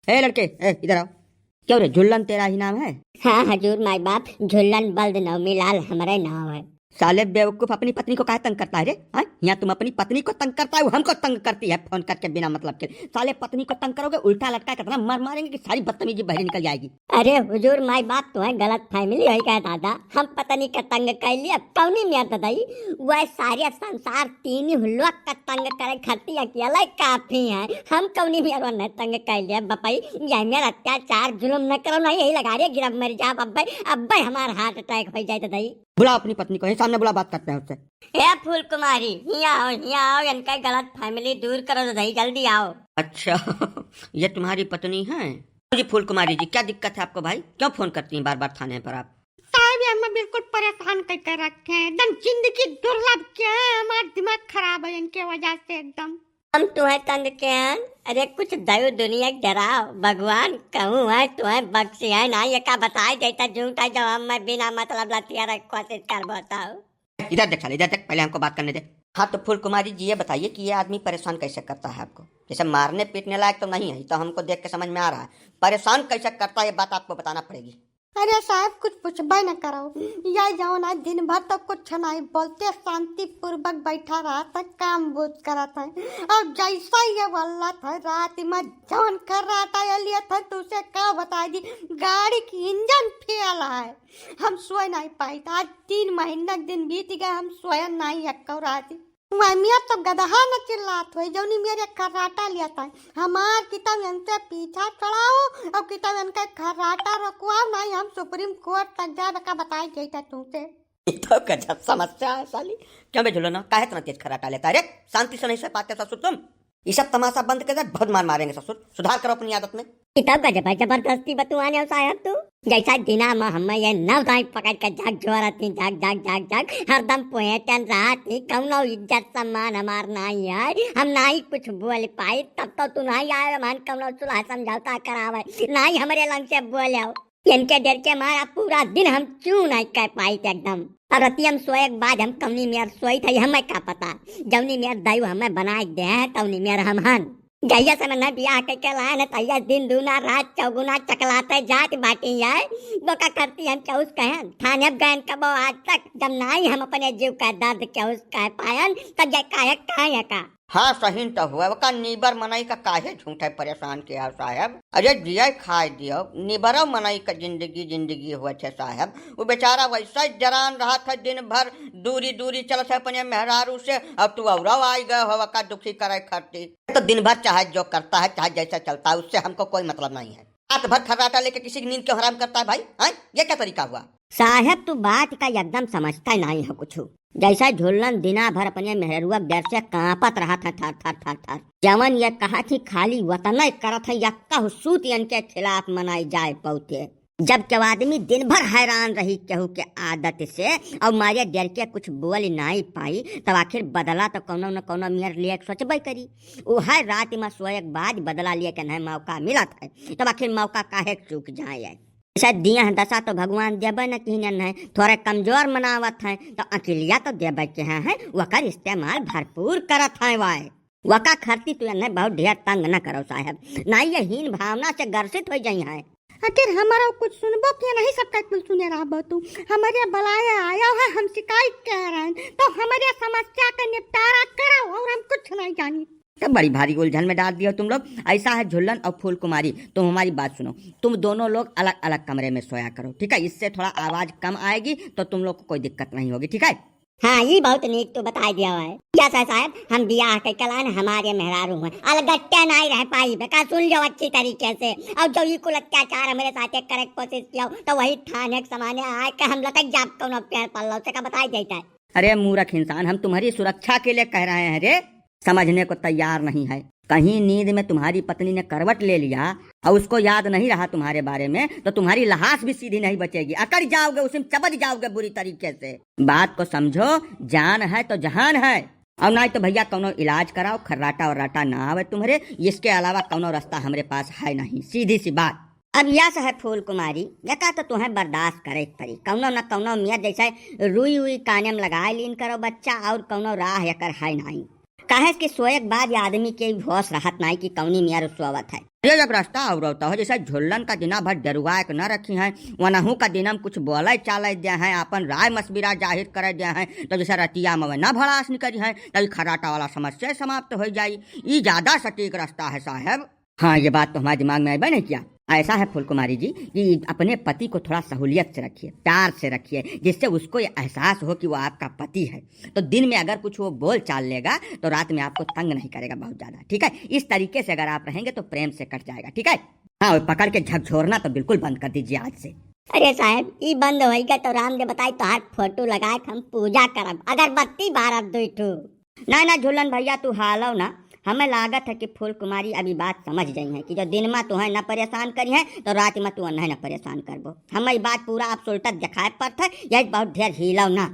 ए लड़के, इधर आओ। क्यों रे, झुल्लन तेरा ही नाम है? हाँ हजूर माई बाप, झुल्लन बल्द नवमी लाल हमारे नाम है। साले बेवकूफ, अपनी पत्नी को काहे तंग करता है रे? हाँ, यहाँ तुम अपनी पत्नी को तंग करता है, वो हमको तंग करती है फोन करके बिना मतलब के। साले पत्नी को तंग करोगे, उल्टा लटका कितना मार मारेंगे कि सारी बदतमीजी बाहर निकल जाएगी। अरे हुजूर माई बाप, तुम्हें गलत फैमिली है क्या दादा? हम पत्नी का तंग कर लिया कौनी में दादाई, वह सारे संसार तीन हुल्ला का तंग करे खतिया अकेला काफी है। हम कौनी में ने तंग कर लिया बपाई, यह मेरा अत्याचार जुल्म न करो, नहीं यही लगा रही गिरब मर जा अब्बाई, अब्बाई हमारा हार्ट अटैक हो जाए दादाई। बुला अपनी पत्नी को, सामने बुला, बात करते हैं उससे। ए फूल कुमारी, यहाँ आओ, इनका गलत फैमिली दूर करो दादाई, जल्दी आओ। अच्छा ये तुम्हारी पत्नी है? जी फूल कुमारी जी, क्या दिक्कत है आपको भाई? क्यों फोन करती हैं बार बार थाने पर आप? साहब ये हमें बिल्कुल परेशान करके रखे हैं, एकदम जिंदगी दुर्लभ क्या है, हमारा दिमाग खराब है इनके वजह से एकदम। हम तुम्हें तंग के हैं? अरे कुछ दयो दुनिया डराओ, भगवान कहूँ है तुम्हें बख्शी है ना, ये का बताए देता झूठा जवाब मैं बिना मतलब लतिया कोशिश कर बताओ। इधर देख, इधर देख, पहले हमको बात करने दे। हाँ तो फूल कुमारी जी ये बताइए कि ये आदमी परेशान कैसे करता है आपको? जैसे मारने पीटने लायक तो नहीं है, तो हमको देख के समझ में आ रहा है, परेशान कैसे करता है ये बात आपको बताना पड़ेगी। अरे साहब कुछ पूछबे न करो, यह जाओ ना दिन भर तो कुछ नहीं बोलते, शांति पूर्वक बैठा रहा था, काम बोझ करा था, और जैसा ये वाला था रात में जौन कर रहा था ये लिया था, तो उसे क्या बताई दी, गाड़ी की इंजन फेल है, हम सोए नहीं पाए। आज 3 महीना दिन बीत गए, हम सोए नहीं अक्का रात। मियाँ तो गदहा न चिल्लात हुई, जौनी मेरे खर्राटा लिया था, हमार किताब इनसे पीछा चढ़ाओ और किताब इनका खर्राटा रोकवाओ, नहीं हम सुप्रीम कोर्ट तक जाए का बताई गई था तुमसे। तो गजब समस्या है साली। क्यों बे झुल्लो ना, काहे इतना तेज खर्राटा लेता है रे? शांति से नहीं सह पाते ससुर तुम? ये सब तमाशा बंद कर दे, बहुत मार मारेंगे ससुर, सुधार करो अपनी आदत में। किताब का जबरदस्ती बतुआने साहब तू, जैसा दिना में हमें ये नव दाई पकड़ कर झाग जोरा थी, झाग झाग झाग झाग हरदम पोएटन रहा थी, कौनो इज्जत सम्मान हमार नहीं है, हम नहीं कुछ बोल पाई, तब तो तू नहीं आए मान कौनो सुलह समझौता करावे, नहीं हमारे लंग से बोले हो, इनके डर के मारा पूरा दिन हम क्यों नहीं कह पाई थे एकदम। और रतियम सोए के बाद हम कौनी मेर सोई थी, हमें क्या पता जौनी मेर दैव हमें बनाए दे है तौनी मेर हम हन जैया से मैं बियाह के लाए न तैया दिन दूना रात चौगुना चकलाते जात बाटी है, वो का करती हम चौस कहें थाने गए कबो आज तक, जब नहीं हम अपने जीव का दर्द चौस कह पायन तब जय काहे का। हाँ सही तो हुआ, वका नीबर मनई का काहे झूठे परेशान किया साहब? अरे दिया खाए दियो, निबरो मनई का जिंदगी जिंदगी हुआ छे साहब। वो बेचारा वैसा ही जरान रहा था, दिन भर दूरी दूरी चलत है अपने मेहरारू से, अब तू और आई गए हो वका दुखी करे खरती। तो दिन भर चाहे जो करता है, चाहे जैसा चलता है, उससे हमको कोई मतलब नहीं है। रात भर खर्राटा लेके किसी की नींद क्यों हराम करता है भाई? हाँ ये क्या तरीका हुआ? साहब तू बात का एकदम समझता नहीं है कुछ, जैसा झुल्लन दिना भर अपने मेहरुआ डर से कांपत रहा था, थर थर थर थर जवन ये कहा थी खाली वतन करत है, यक्का हुसूत इनके खिलाफ मनाई जाए पौते, जब के आदमी दिन भर हैरान रही केहू के आदत से और मारे डर के कुछ बोल नहीं पाई, तब आखिर बदला तो कोनो न कोनो मेरे लिए सोचबे करी। वो है रात में सोए के बाद बदला लिए के नहीं मौका मिला था, तब आखिर मौका काहे चूक जाए? शायद दिया दशा तो भगवान देवे न कहन है, थोड़े कमजोर मनावत है तो अकेलिया तो देवे के है, वकर इस्तेमाल भरपूर करत है, वका खर्ती तो नहीं बहुत ढेर तंग न करो साहब, ना ये हीन भावना से ग्रसित हो जाई है। आखिर हमारा कुछ सुनबो क्या नहीं, सबका कुछ सुने रहा तू, हमारे बलाया आया है, हम शिकायत कह रहे हैं, तो हमारे समस्या का निपटारा करो और हम कुछ नहीं जानी। तो बड़ी भारी उलझन में डाल दिया तुम लोग। ऐसा है झुल्लन और फूल कुमारी, तुम हमारी बात सुनो, तुम दोनों लोग अलग अलग कमरे में सोया करो, ठीक है? इससे थोड़ा आवाज कम आएगी तो तुम लोग को कोई दिक्कत नहीं होगी, ठीक है? हाँ ये बहुत नीक तो बता दिया है। क्या साहब हम बियाह के कलान हमारे मेहरारू हैं, अलगट्टा नहीं रह पाई, बेका सुन जाओ अच्छी तरीके से, और जो ये कुल अत्याचार हमारे साथ करे कोशिश किया तो वही थाने के समाने आए के हम लटक जाप कौन पेड़ पल्लो से का बताई देता है। अरे मूर्ख इंसान, हम तुम्हारी सुरक्षा के लिए कह रहे हैं रे, समझने को तैयार नहीं है। कहीं नींद में तुम्हारी पत्नी ने करवट ले लिया और उसको याद नहीं रहा तुम्हारे बारे में, तो तुम्हारी लाश भी सीधी नहीं बचेगी, अकड़ जाओगे, उसी में चबक जाओगे बुरी तरीके से। बात को समझो, जान है तो जहान है, और नहीं तो भैया कौनो इलाज कराओ, खर्राटा और राटा ना आवे तुम्हारे, इसके अलावा कौनो रास्ता हमारे पास है नहीं, सीधी सी बात। अब यह है फूल कुमारी, यका तो तुम्हें बर्दाश्त करे परी, कौनो न कौनो मियाँ जैसे रुई काने में लगाए लीन करो बच्चा, और कौनो राह यकर है नहीं। काहे कि सोए के बाद आदमी के होश रहत नहीं कि कौनी मियाँ सोवत है। ये जब रास्ता अवरता हो जैसे झुल्लन का दिना भर डरुआ के न रखी है वनहू का दिनम कुछ बोले चाले दिया है अपन राय मशविरा जाहिर कर दिया है तो जैसे रतिया में न भड़ास निकली है तभी खराटा वाला समस्या समाप्त हो जाई। ये ज्यादा सटीक रास्ता है साहब। हाँ ये बात तो हमारे दिमाग में आए नहीं किया। ऐसा है फूल कुमारी जी कि अपने पति को थोड़ा सहूलियत से रखिए, प्यार से रखिए, जिससे उसको ये एहसास हो कि वो आपका पति है। तो दिन में अगर कुछ वो बोल चाल लेगा तो रात में आपको तंग नहीं करेगा बहुत ज्यादा, ठीक है। इस तरीके से अगर आप रहेंगे तो प्रेम से कट जाएगा, ठीक है। हाँ पकड़ के झकझोरना तो बिल्कुल बंद कर दीजिए आज से। अरे साहब ये बंद होएगा तो राम ने बताई तो हाथ फोटो लगाए हम पूजा करब अगरबत्ती बारब दुई ठो। ना झुल्लन भैया तू हालो ना, हमें लागत है कि फूल कुमारी अभी बात समझ गई है कि जो दिन में तुम्हें न परेशान करी है तो रात में तू नहीं न परेशान करबो। हमें बात पूरा आप सुलटत दिखाए पड़ता है, यही बहुत ढेर हिलाओ ना।